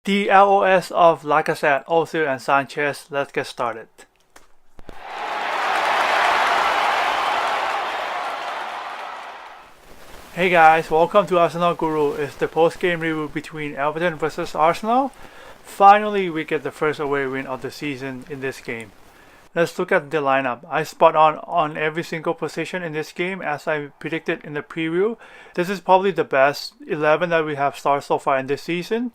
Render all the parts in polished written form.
The LOS of Lacazette, Ozil and Sanchez. Let's get started. Hey guys, welcome to Arsenal Guru. It's the post-game review between Everton versus Arsenal. Finally, we get the first away win of the season in this game. Let's look at the lineup. I spot on every single position in this game as I predicted in the preview. This is probably the best 11 that we have started so far in this season.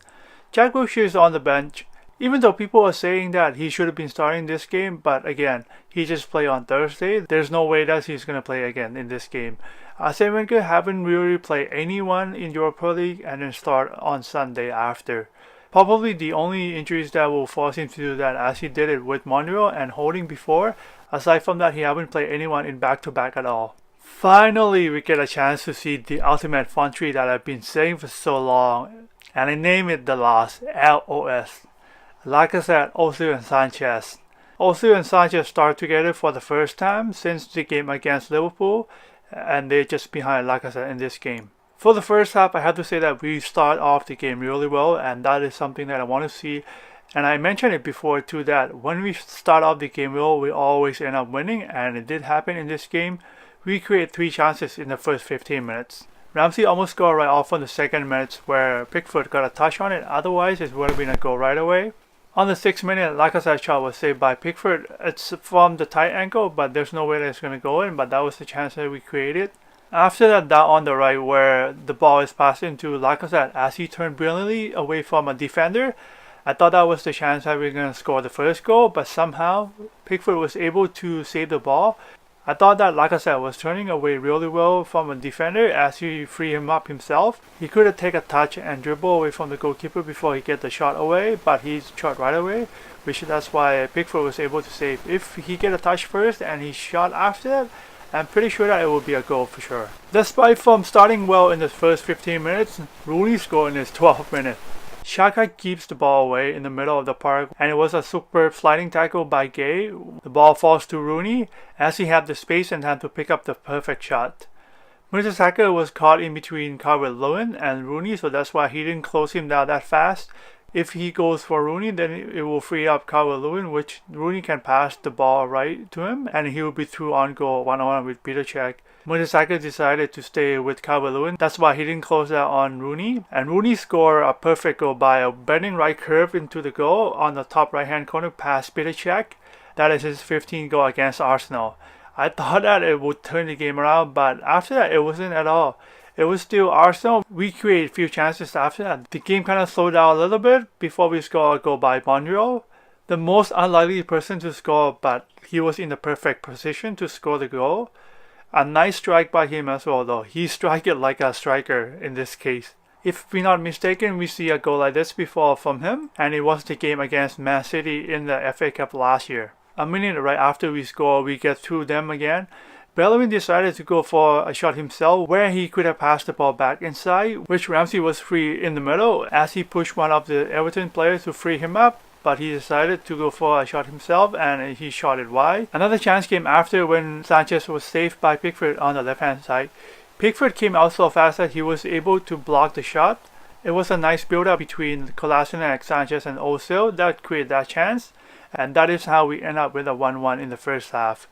Jack Wilshere is on the bench. Even though people are saying that he should have been starting this game, but again, he just played on Thursday. There's no way that he's going to play again in this game. Arsene Wenger haven't really played anyone in Europa League and then start on Sunday after. Probably the only injuries that will force him to do that, as he did it with Monreal and Holding before. Aside from that, he haven't played anyone in back-to-back at all. Finally, we get a chance to see the ultimate front three that I've been saying for so long, and I name it the LOS, L-O-S. Lacazette, Ozil and Sanchez. Ozil and Sanchez start together for the first time since the game against Liverpool, and they're just behind Lacazette in this game. For the first half, I have to say that we start off the game really well, and that is something that I want to see. And I mentioned it before too, that when we start off the game well, we always end up winning, and it did happen in this game. We create 3 chances in the first 15 minutes. Ramsey almost scored right off on the second minutes where Pickford got a touch on it, otherwise it would have been a goal right away. On the 6th minute, Lacazette shot was saved by Pickford. It's from the tight angle, but there's no way that it's going to go in, but that was the chance that we created. After that on the right where the ball is passed into Lacazette as he turned brilliantly away from a defender, I thought that was the chance that we were going to score the first goal, but somehow Pickford was able to save the ball. I thought that Lacazette was turning away really well from a defender as he freed him up himself. He could have taken a touch and dribble away from the goalkeeper before he get the shot away, but he shot right away, which that's why Pickford was able to save. If he get a touch first and he shot after that, I'm pretty sure that it will be a goal for sure. Despite from starting well in the first 15 minutes, Rooney scored in his 12th minute. Xhaka keeps the ball away in the middle of the park, and it was a superb sliding tackle by Gueye. The ball falls to Rooney as he had the space and time to pick up the perfect shot. Mertesacker was caught in between Calvert-Lewin and Rooney, so that's why he didn't close him down that fast. If he goes for Rooney, then it will free up Calvert-Lewin, which Rooney can pass the ball right to him, and he will be through on goal one-on-one with Petr Cech. Mertesacker decided to stay with Calvert-Lewin. That's why he didn't close that on Rooney. And Rooney scored a perfect goal by a bending right curve into the goal on the top right-hand corner past Petr Cech. That is his 15th goal against Arsenal. I thought that it would turn the game around, but after that, it wasn't at all. It was still Arsenal. We created a few chances after that. The game kind of slowed down a little bit before we scored a goal by Monreal. The most unlikely person to score, but he was in the perfect position to score the goal. A nice strike by him as well, though. He struck it like a striker in this case. If we're not mistaken, we see a goal like this before from him, and it was the game against Man City in the FA Cup last year. A minute right after we score, we get through them again. Bellerin decided to go for a shot himself where he could have passed the ball back inside, which Ramsey was free in the middle as he pushed one of the Everton players to free him up. But he decided to go for a shot himself and he shot it wide. Another chance came after when Sanchez was saved by Pickford on the left hand side. Pickford came out so fast that he was able to block the shot. It was a nice build up between Kolasinac, Sanchez and Ozil that created that chance. And that is how we end up with a 1-1 in the first half.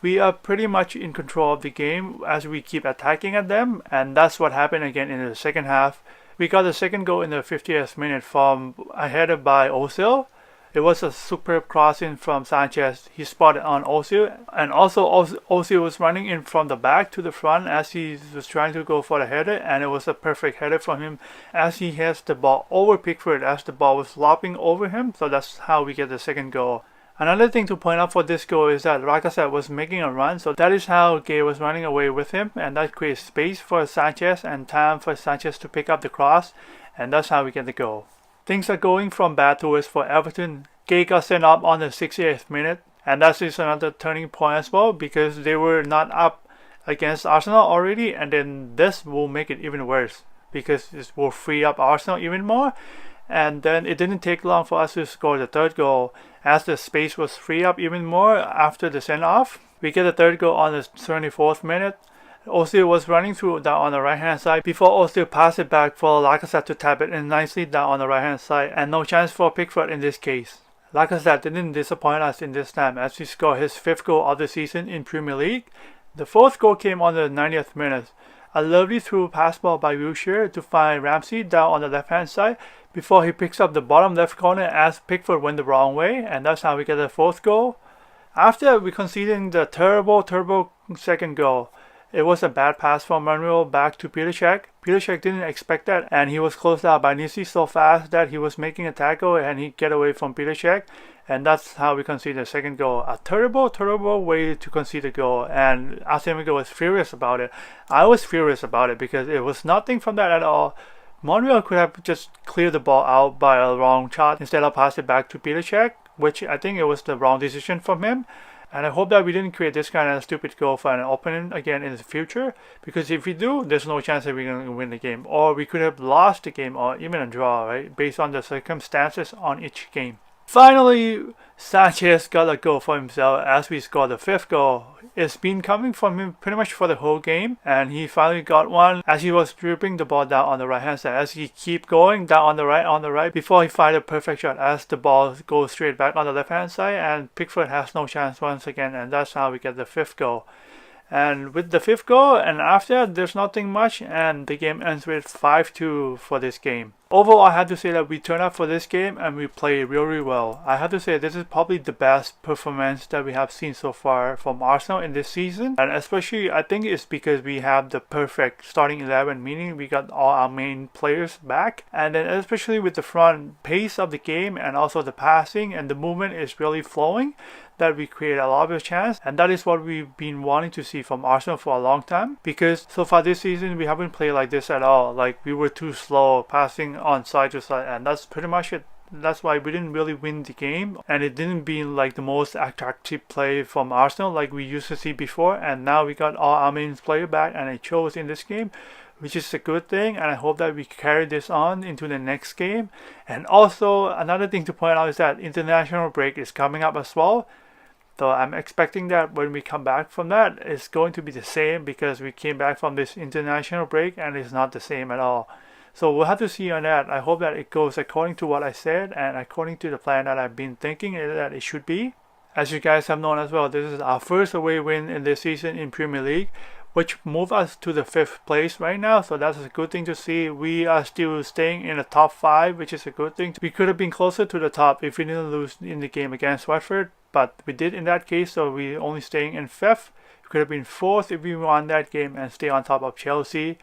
We are pretty much in control of the game as we keep attacking at them, and that's what happened again in the second half. We got the second goal in the 50th minute from a header by Ozil. It was a superb crossing from Sanchez. He spotted on Ozil, and also Ozil was running in from the back to the front as he was trying to go for the header, and it was a perfect header from him as he heads the ball over Pickford as the ball was lopping over him. So that's how we get the second goal. Another thing to point out for this goal is that Lacazette was making a run, so that is how Gueye was running away with him, and that creates space for Sanchez and time for Sanchez to pick up the cross, and that's how we get the goal. Things are going from bad to worse for Everton. Gueye got sent up on the 68th minute, and that is another turning point as well because they were not up against Arsenal already, and then this will make it even worse because this will free up Arsenal even more. And then it didn't take long for us to score the third goal as the space was freed up even more after the send-off. We get the third goal on the 24th minute. Ozil was running through down on the right hand side before Ozil passed it back for Lacazette to tap it in nicely down on the right hand side, and no chance for Pickford in this case. Lacazette didn't disappoint us in this time as he scored his 5th goal of the season in Premier League. The 4th goal came on the 90th minute. A lovely through pass ball by Wilshere to find Ramsey down on the left hand side before he picks up the bottom left corner as Pickford went the wrong way, and that's how we get the 4th goal. After we conceding the terrible 2nd goal, it was a bad pass from Manuel back to Petr Cech. Petr Cech didn't expect that, and he was closed out by Nisi so fast that he was making a tackle and he get away from Petr Cech, and that's how we conceded the 2nd goal. A terrible way to concede a goal, and Arsene Wenger was furious about it. I was furious about it because it was nothing from that at all. Manuel could have just cleared the ball out by a wrong shot instead of pass it back to Petr Cech, which I think it was the wrong decision from him. And I hope that we didn't create this kind of stupid goal for an opponent again in the future, because if we do, there's no chance that we're going to win the game, or we could have lost the game or even a draw, right, based on the circumstances on each game. Finally, Sanchez got a goal for himself as we scored the 5th goal. It's been coming from him pretty much for the whole game, and he finally got one as he was dribbling the ball down on the right hand side as he keep going down on the right before he fired a perfect shot as the ball goes straight back on the left hand side, and Pickford has no chance once again, and that's how we get the 5th goal. And with the 5th goal and after, there's nothing much, and the game ends with 5-2 for this game. Overall, I have to say that we turned up for this game and we played really well. I have to say this is probably the best performance that we have seen so far from Arsenal in this season, and especially I think it's because we have the perfect starting 11, meaning we got all our main players back, and then especially with the front pace of the game and also the passing and the movement is really flowing, that we create a lot of chance, and that is what we've been wanting to see from Arsenal for a long time, because so far this season we haven't played like this at all. Like, we were too slow passing on side to side, and that's pretty much it. That's why we didn't really win the game, and it didn't be like the most attractive play from Arsenal like we used to see before, and now we got all our main player back and it shows in this game, which is a good thing, and I hope that we carry this on into the next game. And also another thing to point out is that international break is coming up as well. So I'm expecting that when we come back from that, it's going to be the same, because we came back from this international break and it's not the same at all. So we'll have to see on that. I hope that it goes according to what I said and according to the plan that I've been thinking that it should be. As you guys have known as well, this is our first away win in this season in Premier League, which moved us to the 5th place right now, so that's a good thing to see. We are still staying in the top 5, which is a good thing. We could have been closer to the top if we didn't lose in the game against Watford, but we did in that case, so we're only staying in 5th. We could have been 4th if we won that game and stay on top of Chelsea.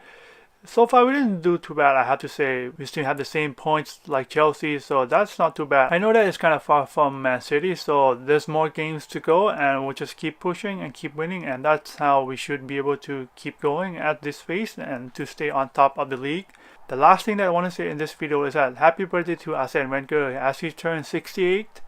So far we didn't do too bad, I have to say. We still have the same points like Chelsea, so that's not too bad. I know that it's kind of far from Man City, so there's more games to go, and we'll just keep pushing and keep winning, and that's how we should be able to keep going at this pace and to stay on top of the league. The last thing that I want to say in this video is that happy birthday to Arsene Wenger as he turned 68.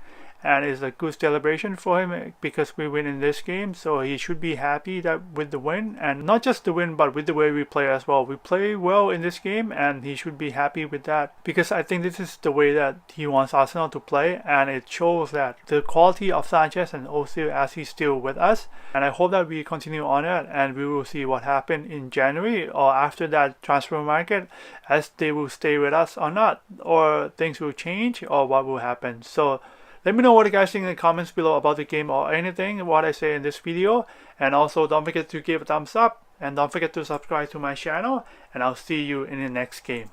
And it's a good celebration for him because we win in this game, so he should be happy that with the win, and not just the win but with the way we play as well. We play well in this game and he should be happy with that, because I think this is the way that he wants Arsenal to play, and it shows that the quality of Sanchez and Ozil as he's still with us, and I hope that we continue on that, and we will see what happened in January or after that transfer market, as they will stay with us or not, or things will change or what will happen. So let me know what you guys think in the comments below about the game or anything what I say in this video, and also don't forget to give a thumbs up and don't forget to subscribe to my channel, and I'll see you in the next game.